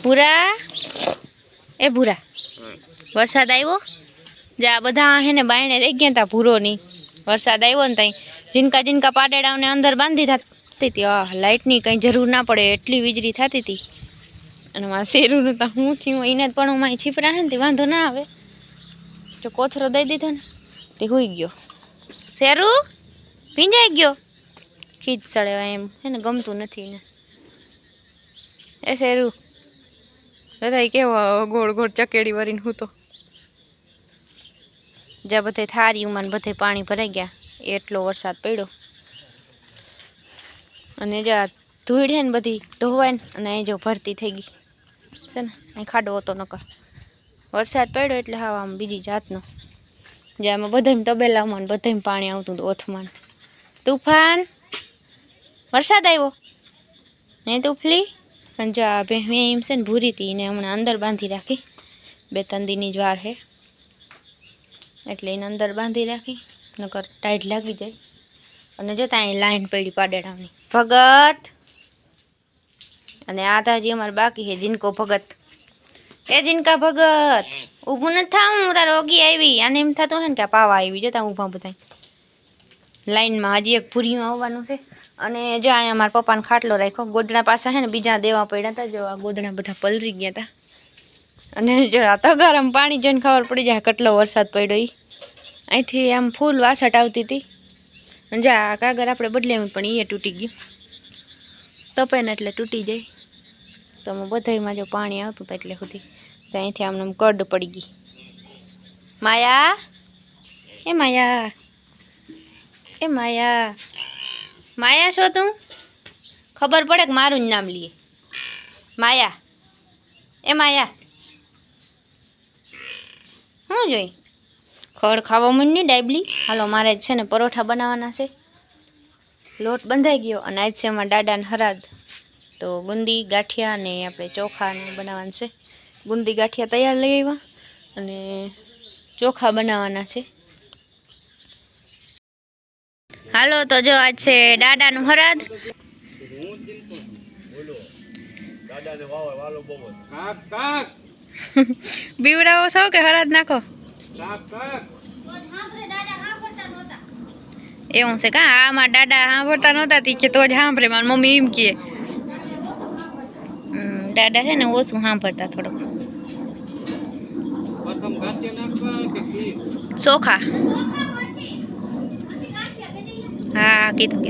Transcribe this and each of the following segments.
ભૂરા એ ભૂરા વરસાદ આવ્યો જા બધા હે ને બાયણે રહી ગયા તા ભૂરોની વરસાદ આવ્યો ને ત્યાં જીનકા પાડેડાઓને અંદર બાંધી થતી હતી લાઇટની કંઈ જરૂર ના પડે એટલી વીજળી થતી હતી અને મારા શેરુનું તો હું થયું એને પણ મારી છીપરા હે ને તે વાંધો ના આવે જો કોથરો દઈ દીધો ને તે હુઈ ગયો શેરુ ભીંજાઈ ગયો ખીચ સડે એમ હે ને ગમતું નથી ને એ શેરુ બધા કેવો ગોળ ગોળ ચકેડી વરીને હું તો જ્યાં બધે થારી ઉમાન બધે પાણી ભરાઈ ગયા એટલો વરસાદ પડ્યો અને જ્યાં ધૂળ છે ને બધી ધોવાય ને અને અહીં જો ભરતી થઈ ગઈ છે ને અહીં ખાડો હતો નકર વરસાદ પડ્યો એટલે હા આમ બીજી જાતનો જ્યાં આમાં બધામાં તબેલામાં બધામાં પાણી આવતું હતું ઓથમાં તુફાન વરસાદ આવ્યો નહીં તુફલી અને જા મેં એમ છે ને ભૂરી હતી એને હમણાં અંદર બાંધી રાખી 2-3 દીની જ વાર છે એટલે એને અંદર બાંધી રાખી નકર ટાઈટ લાગી જાય અને જતા અહીં લાઈન પડી પાડેડાની ભગત અને આ તાજી અમારે બાકી છે જીનકો ભગત એ જીનકા ભગત ઊભું નથી થાવું હું તારે ઓગી આવી આને એમ થતું હોય ને કે પાવા આવી જતા ઊભા બધા લાઈનમાં હજી એક ભૂરીમાં આવવાનું છે અને જો અહીંયા મારા પપ્પાને ખાટલો રાખ્યો ગોદડા પાસે છે ને બીજા દેવા પડ્યા હતા જો આ ગોદડા બધા પલરી ગયા હતા અને જો આ તગારામાં પાણી જોઈને ખબર પડી જાય કેટલો વરસાદ પડ્યો એ અહીંથી આમ ફૂલ વાસટ આવતી હતી અને જા આ કાગળ આપણે બદલાવ્યું પણ એ તૂટી ગયું તપે ને એટલે તૂટી જાય તો અમે બધામાં જો પાણી આવતું હતું એટલે સુધી તો અહીંથી આમને કડ પડી ગઈ માયા એ માયા એ માયા માયા છો તું ખબર પડે કે મારું જ નામ લઈએ માયા એ માયા શું જોઈ ખડ ખાવા માંડી ડાયબલી હાલો મારે છે ને પરોઠા બનાવવાના છે લોટ બંધાઈ ગયો અને આજ છે એમાં દાદાને હરાદ તો ગુંદી ગાંઠિયા ને આપણે ચોખા ને બનાવવાનું છે ગુંદી ગાંઠિયા તૈયાર લઈ આવ્યા અને ચોખા બનાવવાના છે હાલો તો જો આજ છે દાદાનું હરાદ બીવડાવો છો કે હરાદ નાખો એવું છે કા આમાં દાદા સાંભળતા નહોતા કે તો જ સાંભળે મારી મમ્મી એમ કહે દાદા છે ને ઓછું સાંભળતા થોડુંક ચોખા હા કીધું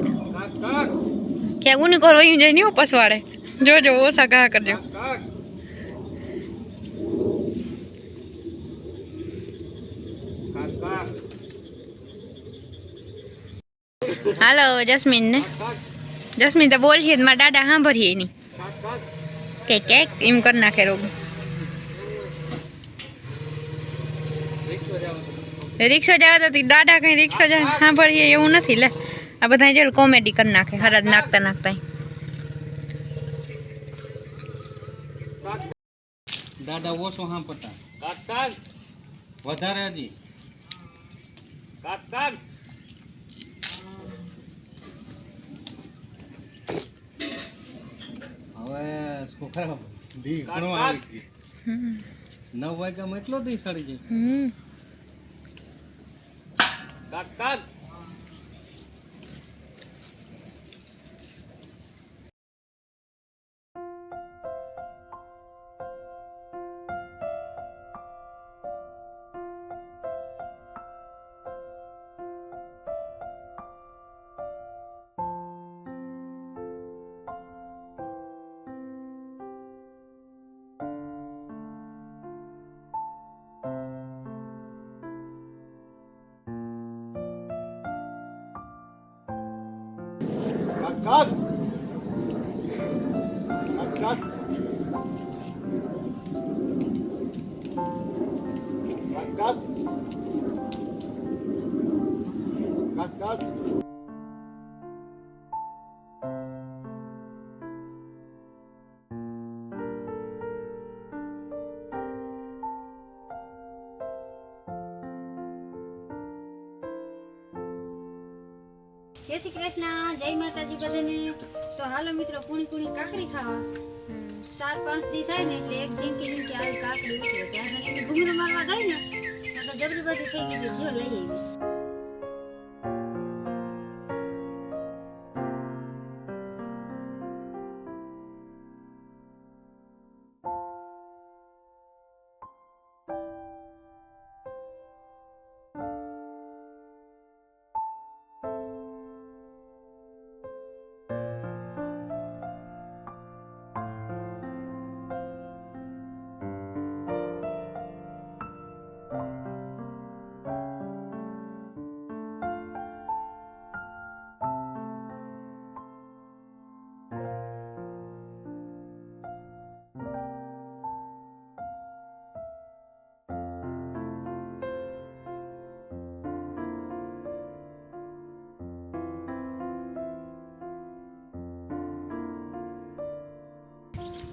ક્યાં ગુની કરો અહીં જાય નહીં પસવાડે જોજો ઓછા ઘા કરજો હાલો જસ્મીન ને જસ્મીન તો બોલીએ મારા દાદા સાંભળીએ નહીં કે કેક એમ કરી નાખે રોગ રિક્ષા જવા તો દાદા કઈ રિક્ષા જાય સાંભળીએ એવું નથી લે આ બધા જો કોમેડી કરી નાખે હરાજ નાખતા નાખતા દાદા ઓછો સાંભળતા કાક વધારે હજી કાક હવે છોકરા દી ઘણો આવી ગઈ 9 વાગ્યામાં એટલો દી સડી જાય કાક Cut. Cut. Cut. Cut. જય શ્રી કૃષ્ણ, જય માતાજી બધાને. તો હાલો મિત્રો, કુણી કાકડી ખાવા. 4-5 દી થાય ને એટલે એક ઝીંકી આવી કાકડી ઉતરે ત્યાં એને ઘૂમરું મારવા જાય ને તો જબરી બધી થઈ ગઈ જો લઈ આવી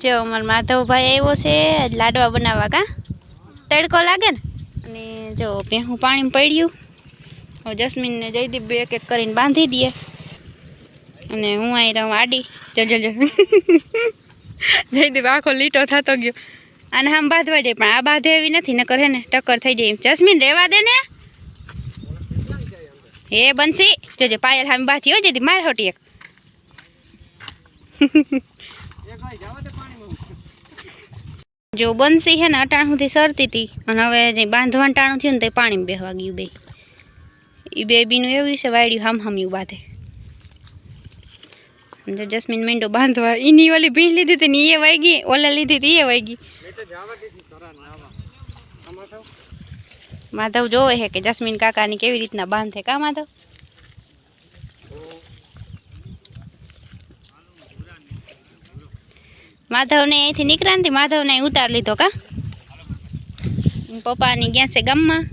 જો અમાર માધવભાઈ આવ્યો છે લાડવા બનાવવા કા તડકો લાગે ને અને જો હું પાણી પડ્યું હવે જસ્મીનને જયદીપ બે એક એક કરીને બાંધી દઈએ અને હું અહીં રહું આડી જો જયદીપ આખો લીટો થતો ગયો અને આમ બાંધવા જાય પણ આ બાંધે એવી નથી નકર હે ને ટક્કર થઈ જાય જસ્મીન રહેવા દે ને હે બંસી જોજે પાયલ સામે બાંધી હો જયદીપ માર હોટી એક જો બંસી છે ને અટાણ સુધી સરતી હતી અને હવે જે બાંધવાનું ટાણું થયું ને તે પાણીમાં બેહવા ગયું બે એ બેબીનું એવું છે વાયડ્યું હામહામ્યું બાંધે જો જસ્મીન મીંડો બાંધવા એની ઓલી ભીંસ લીધી હતી ને એ વાગી ઓલા લીધી હતી એ વાગી માધવ જોવે છે કે જસ્મીન કાકાની કેવી રીતના બાંધે કા માધવ માધવને અહીંથી નીકળ્યા ને માધવને ઉતાર લીધો કા પપ્પાની ગયા છે ગામમાં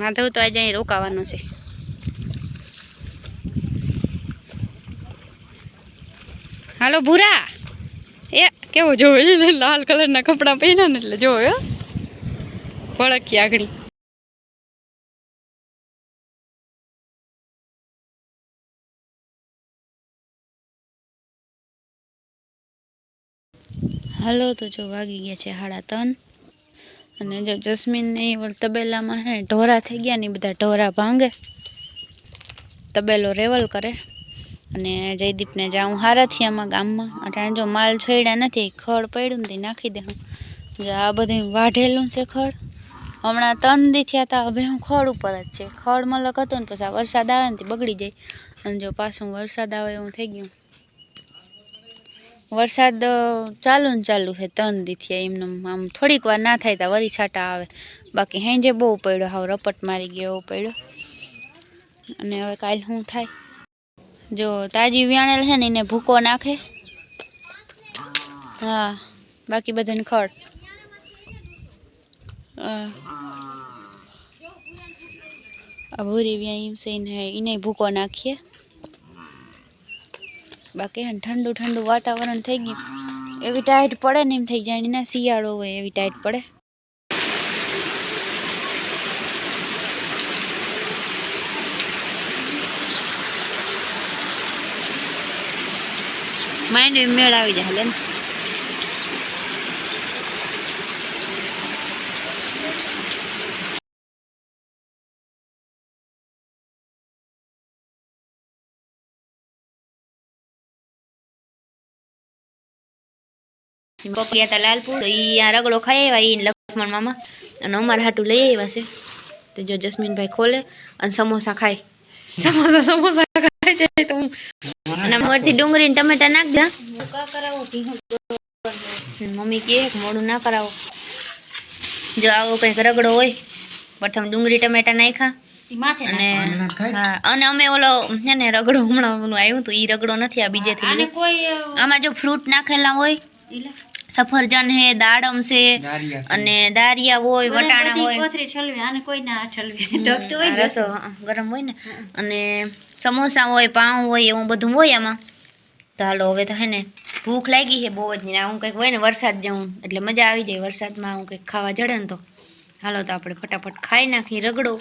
માધવ તો આજે અહીં રોકાવાનો છે હાલો ભૂરા એ કેવો જોવે લાલ કલરના કપડાં પહેર્યા ને એટલે જોવે ભડકી આગળ હાલો તો જો વાગી ગયા છે 3:30 અને જો જસ્મીન ને તબેલામાં હે ઢોરા થઈ ગયા ને બધા ઢોરા ભાંગે તબેલો રેવલ કરે અને જયદીપને જાઉં હારાથિયામાં ગામમાં અટાણે જો માલ છોડ્યા નથી ખડ પડ્યું ને નાખી દે હું જો આ બધું વાઢેલું છે ખડ હમણાં 3 દી થયા હતા હવે હું ખડ ઉપર જ છે ખડ મલક હતું ને પછી વરસાદ આવે ને બગડી જાય અને જો પાછું વરસાદ આવે એવું થઈ ગયું વરસાદ ચાલુ છે 3 દી થયા એમને આમ થોડીક વાર ના થાય તો વરી છાંટા આવે બાકી હેંજે બહુ પડ્યો હાવ રપટ મારી ગયો એવો પડ્યો અને હવે કાલ શું થાય જો તાજી વ્યાણેલ છે ને એને ભૂકો નાખે હા બાકી બધાને ખડ આ ભૂરી વ્યાઈ છે એને ભૂકો નાખીએ બાકી ઠંડુ ઠંડુ વાતાવરણ થઈ ગયું એવી ટાઈટ પડે ને એમ થઈ જાય ને શિયાળો હોય એવી ટાઈટ પડે માઇન્ડ મેળ આવી જાય લે પપ્પા હતા લાલપુર તો આ રગડો ખાઈ આવ્યા લક્ષ્મણ મામા અને અમારા હાટું લઈ આવ્યા છે તો જો જસ્મીનભાઈ ખોલે અને સમોસા ખાય સમોસા ખાય છે તો અને મોરથી ડુંગળી ને ટમેટા નાખ દે મમ્મી કહે મોડું ના કરાવો જો આવો કંઈક રગડો હોય પ્રથમ ડુંગળી ટમેટા નાખ્યા અને હા અને અમે ઓલો છે ને રગડો હમણાં આવ્યું હતું એ રગડો નથી આ બીજેથી આમાં જો ફ્રૂટ નાખેલા હોય સફરજન હે દાડમ છે અને દારિયા હોય વટાણા હોય કોથરી છલવે આને કોઈ ના છલવે ઢકતો હોય રસો ગરમ હોય ને અને સમોસા હોય પાઉં હોય એવું બધું હોય આમાં તો હાલો હવે તો હે ને ભૂખ લાગી છે બહુ જ ને હું કંઈક હોય ને વરસાદ જેવું એટલે મજા આવી જાય વરસાદમાં હું કંઈક ખાવા જડે ને તો હાલો તો આપણે ફટાફટ ખાઈ નાખી રગડો